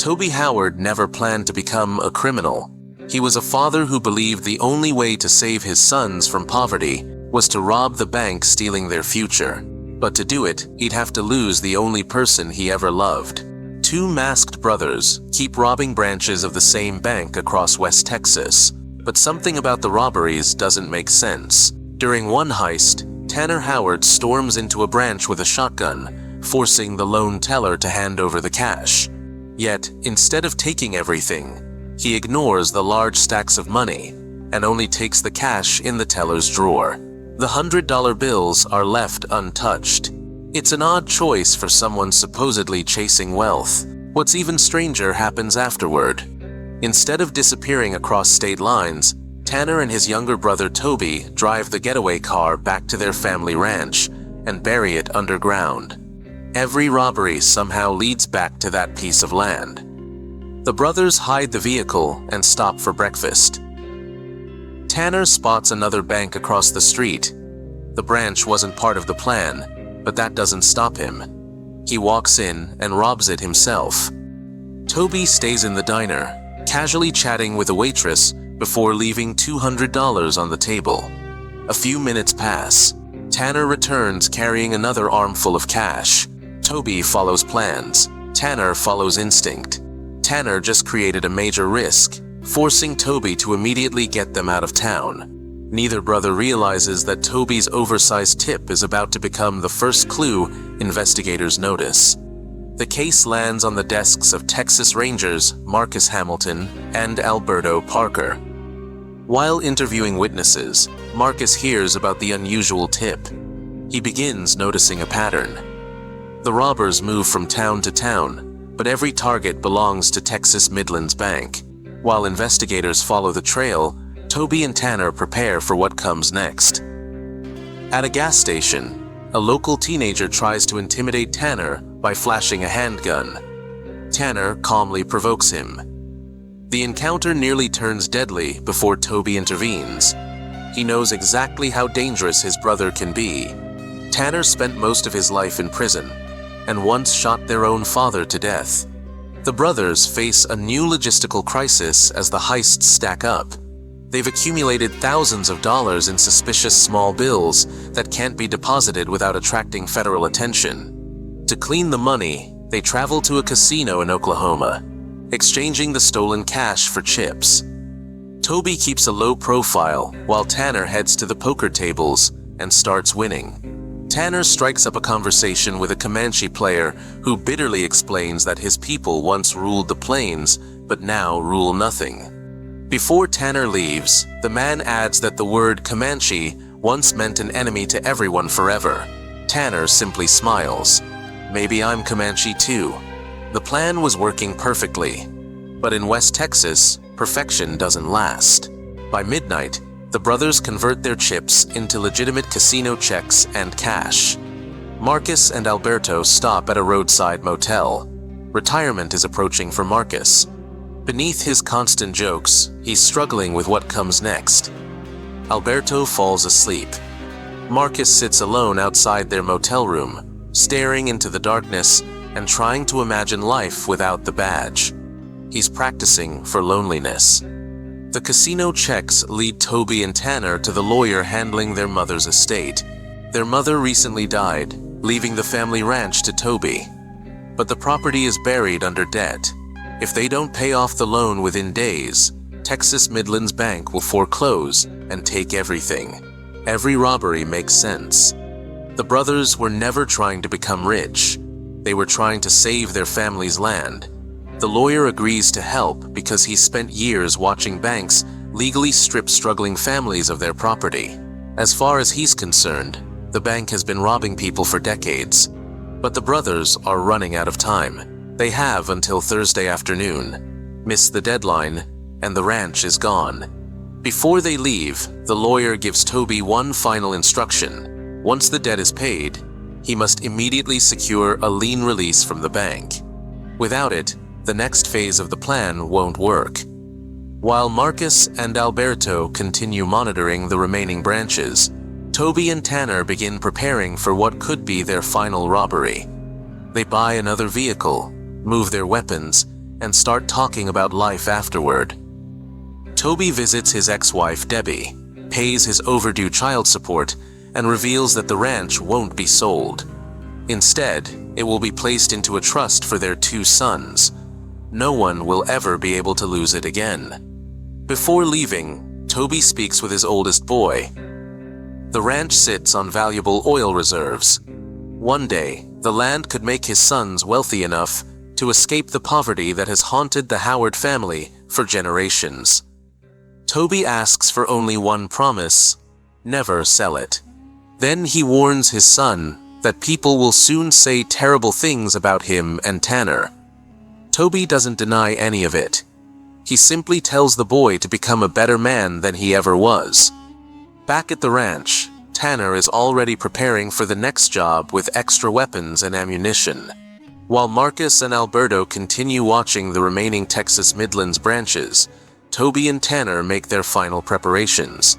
Toby Howard never planned to become a criminal. He was a father who believed the only way to save his sons from poverty was to rob the bank, stealing their future. But to do it, he'd have to lose the only person he ever loved. Two masked brothers keep robbing branches of the same bank across West Texas, but something about the robberies doesn't make sense. During one heist, Tanner Howard storms into a branch with a shotgun, forcing the loan teller to hand over the cash. Yet, instead of taking everything, he ignores the large stacks of money and only takes the cash in the teller's drawer. The $100 bills are left untouched. It's an odd choice for someone supposedly chasing wealth. What's even stranger happens afterward. Instead of disappearing across state lines, Tanner and his younger brother Toby drive the getaway car back to their family ranch and bury it underground. Every robbery somehow leads back to that piece of land. The brothers hide the vehicle and stop for breakfast. Tanner spots another bank across the street. The branch wasn't part of the plan, but that doesn't stop him. He walks in and robs it himself. Toby stays in the diner, casually chatting with a waitress before leaving $200 on the table. A few minutes pass. Tanner returns carrying another armful of cash. Toby follows plans. Tanner follows instinct. Tanner just created a major risk, forcing Toby to immediately get them out of town. Neither brother realizes that Toby's oversized tip is about to become the first clue investigators notice. The case lands on the desks of Texas Rangers Marcus Hamilton and Alberto Parker. While interviewing witnesses, Marcus hears about the unusual tip. He begins noticing a pattern. The robbers move from town to town, but every target belongs to Texas Midlands Bank. While investigators follow the trail, Toby and Tanner prepare for what comes next. At a gas station, a local teenager tries to intimidate Tanner by flashing a handgun. Tanner calmly provokes him. The encounter nearly turns deadly before Toby intervenes. He knows exactly how dangerous his brother can be. Tanner spent most of his life in prison and once shot their own father to death. The brothers face a new logistical crisis as the heists stack up. They've accumulated thousands of dollars in suspicious small bills that can't be deposited without attracting federal attention. To clean the money, they travel to a casino in Oklahoma, exchanging the stolen cash for chips. Toby keeps a low profile while Tanner heads to the poker tables and starts winning. Tanner strikes up a conversation with a Comanche player who bitterly explains that his people once ruled the plains, but now rule nothing. Before Tanner leaves, the man adds that the word Comanche once meant an enemy to everyone forever. Tanner simply smiles. Maybe I'm Comanche too. The plan was working perfectly. But in West Texas, perfection doesn't last. By midnight, the brothers convert their chips into legitimate casino checks and cash. Marcus and Alberto stop at a roadside motel. Retirement is approaching for Marcus. Beneath his constant jokes, he's struggling with what comes next. Alberto falls asleep. Marcus sits alone outside their motel room, staring into the darkness and trying to imagine life without the badge. He's practicing for loneliness. The casino checks lead Toby and Tanner to the lawyer handling their mother's estate. Their mother recently died, leaving the family ranch to Toby. But the property is buried under debt. If they don't pay off the loan within days, Texas Midlands Bank will foreclose and take everything. Every robbery makes sense. The brothers were never trying to become rich. They were trying to save their family's land. The lawyer agrees to help because he's spent years watching banks legally strip struggling families of their property. As far as he's concerned, the bank has been robbing people for decades. But the brothers are running out of time. They have until Thursday afternoon. Miss the deadline, and the ranch is gone. Before they leave, the lawyer gives Toby one final instruction. Once the debt is paid, he must immediately secure a lien release from the bank. Without it, the next phase of the plan won't work. While Marcus and Alberto continue monitoring the remaining branches, Toby and Tanner begin preparing for what could be their final robbery. They buy another vehicle, move their weapons, and start talking about life afterward. Toby visits his ex-wife Debbie, pays his overdue child support, and reveals that the ranch won't be sold. Instead, it will be placed into a trust for their 2 sons. No one will ever be able to lose it again. Before leaving, Toby speaks with his oldest boy. The ranch sits on valuable oil reserves. One day, the land could make his sons wealthy enough to escape the poverty that has haunted the Howard family for generations. Toby asks for only one promise: never sell it. Then he warns his son that people will soon say terrible things about him and Tanner. Toby doesn't deny any of it. He simply tells the boy to become a better man than he ever was. Back at the ranch, Tanner is already preparing for the next job with extra weapons and ammunition. While Marcus and Alberto continue watching the remaining Texas Midlands branches, Toby and Tanner make their final preparations.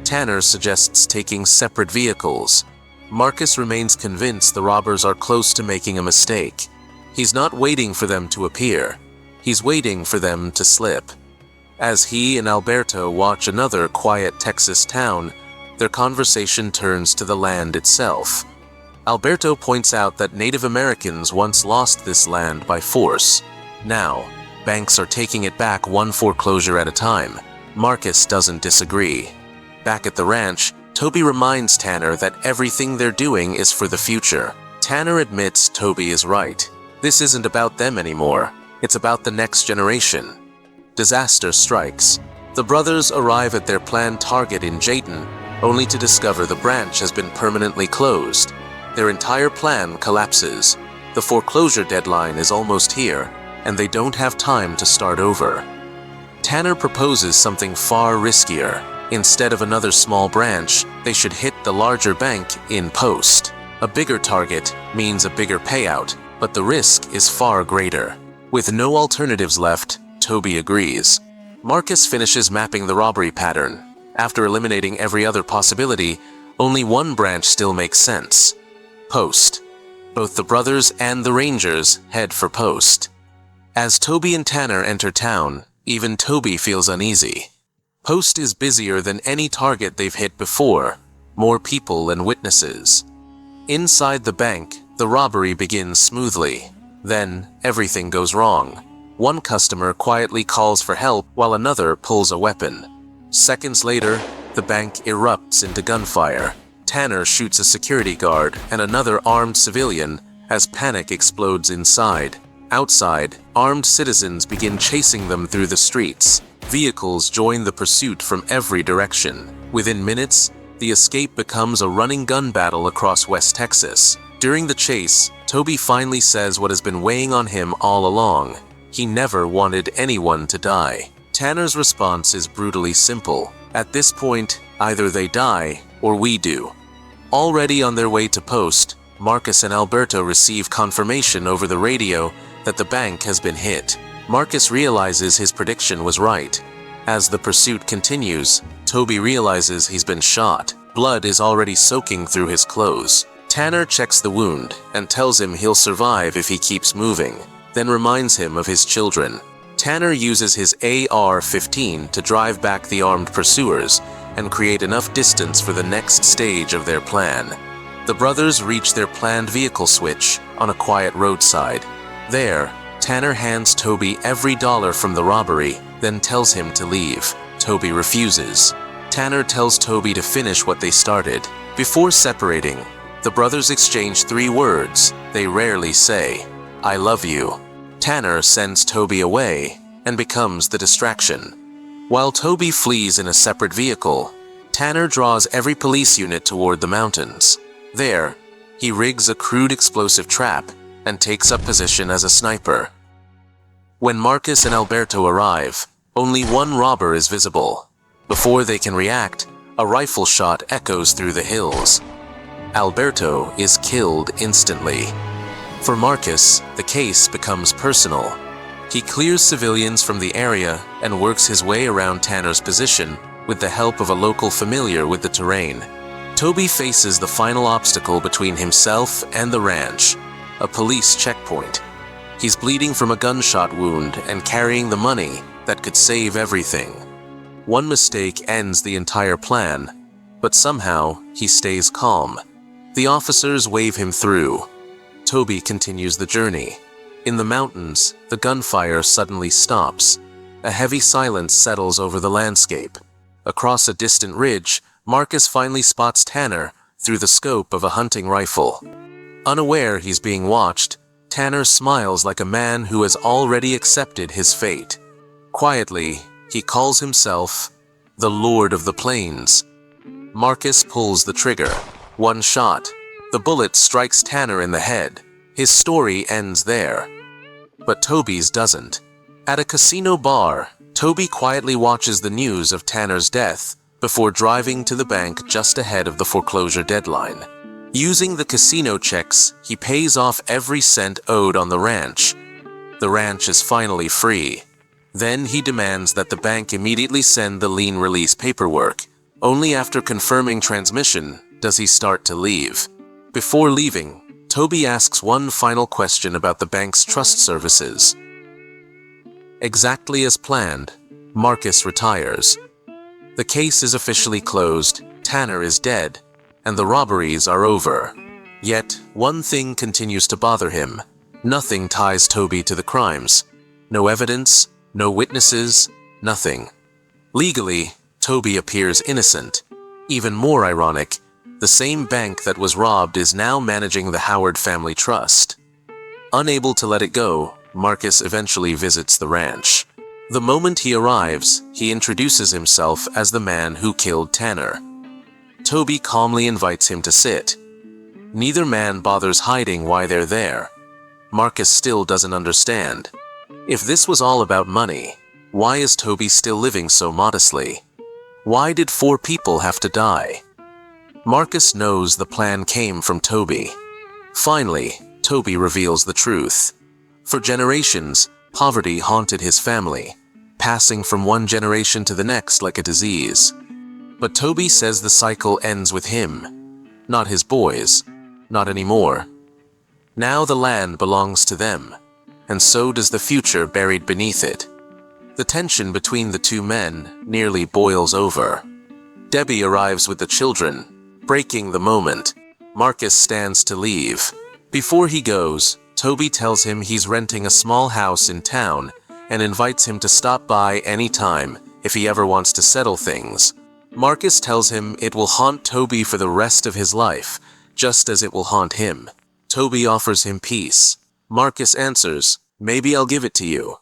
Tanner suggests taking separate vehicles. Marcus remains convinced the robbers are close to making a mistake. He's not waiting for them to appear. He's waiting for them to slip. As he and Alberto watch another quiet Texas town, their conversation turns to the land itself. Alberto points out that Native Americans once lost this land by force. Now, banks are taking it back one foreclosure at a time. Marcus doesn't disagree. Back at the ranch, Toby reminds Tanner that everything they're doing is for the future. Tanner admits Toby is right. This isn't about them anymore. It's about the next generation. Disaster strikes. The brothers arrive at their planned target in Jayton, only to discover the branch has been permanently closed. Their entire plan collapses. The foreclosure deadline is almost here, and they don't have time to start over. Tanner proposes something far riskier. Instead of another small branch, they should hit the larger bank in post. A bigger target means a bigger payout, but the risk is far greater. With no alternatives left, Toby agrees. Marcus finishes mapping the robbery pattern. After eliminating every other possibility, only one branch still makes sense: Post. Both the brothers and the Rangers head for Post. As Toby and Tanner enter town, even Toby feels uneasy. Post is busier than any target they've hit before, more people and witnesses. Inside the bank, the robbery begins smoothly. Then, everything goes wrong. One customer quietly calls for help while another pulls a weapon. Seconds later, the bank erupts into gunfire. Tanner shoots a security guard and another armed civilian as panic explodes inside. Outside, armed citizens begin chasing them through the streets. Vehicles join the pursuit from every direction. Within minutes, the escape becomes a running gun battle across West Texas. During the chase, Toby finally says what has been weighing on him all along. He never wanted anyone to die. Tanner's response is brutally simple. At this point, either they die or we do. Already on their way to Post, Marcus and Alberto receive confirmation over the radio that the bank has been hit. Marcus realizes his prediction was right. As the pursuit continues, Toby realizes he's been shot. Blood is already soaking through his clothes. Tanner checks the wound and tells him he'll survive if he keeps moving, then reminds him of his children. Tanner uses his AR-15 to drive back the armed pursuers and create enough distance for the next stage of their plan. The brothers reach their planned vehicle switch on a quiet roadside. There, Tanner hands Toby every dollar from the robbery, then tells him to leave. Toby refuses. Tanner tells Toby to finish what they started. Before separating, the brothers exchange 3 words they rarely say: "I love you." Tanner sends Toby away and becomes the distraction. While Toby flees in a separate vehicle, Tanner draws every police unit toward the mountains. There, he rigs a crude explosive trap and takes up position as a sniper. When Marcus and Alberto arrive, only one robber is visible. Before they can react, a rifle shot echoes through the hills. Alberto is killed instantly. For Marcus, the case becomes personal. He clears civilians from the area and works his way around Tanner's position with the help of a local familiar with the terrain. Toby faces the final obstacle between himself and the ranch: a police checkpoint. He's bleeding from a gunshot wound and carrying the money that could save everything. One mistake ends the entire plan, but somehow he stays calm. The officers wave him through. Toby continues the journey. In the mountains, the gunfire suddenly stops. A heavy silence settles over the landscape. Across a distant ridge, Marcus finally spots Tanner through the scope of a hunting rifle. Unaware he's being watched, Tanner smiles like a man who has already accepted his fate. Quietly, he calls himself the Lord of the Plains. Marcus pulls the trigger. One shot. The bullet strikes Tanner in the head. His story ends there. But Toby's doesn't. At a casino bar, Toby quietly watches the news of Tanner's death before driving to the bank just ahead of the foreclosure deadline. Using the casino checks, he pays off every cent owed on the ranch. The ranch is finally free. Then he demands that the bank immediately send the lien release paperwork. Only after confirming transmission does he start to leave. Before leaving, Toby asks one final question about the bank's trust services. Exactly as planned, Marcus retires. The case is officially closed, Tanner is dead, and the robberies are over. Yet, one thing continues to bother him. Nothing ties Toby to the crimes. No evidence, no witnesses, nothing. Legally, Toby appears innocent. Even more ironic, the same bank that was robbed is now managing the Howard family trust. Unable to let it go, Marcus eventually visits the ranch. The moment he arrives, he introduces himself as the man who killed Tanner. Toby calmly invites him to sit. Neither man bothers hiding why they're there. Marcus still doesn't understand. If this was all about money, why is Toby still living so modestly? Why did 4 people have to die? Marcus knows the plan came from Toby. Finally, Toby reveals the truth. For generations, poverty haunted his family, passing from one generation to the next like a disease. But Toby says the cycle ends with him, not his boys, not anymore. Now the land belongs to them, and so does the future buried beneath it. The tension between the two men nearly boils over. Debbie arrives with the children, breaking the moment. Marcus stands to leave. Before he goes, Toby tells him he's renting a small house in town and invites him to stop by any time if he ever wants to settle things. Marcus tells him it will haunt Toby for the rest of his life, just as it will haunt him. Toby offers him peace. Marcus answers, "Maybe I'll give it to you,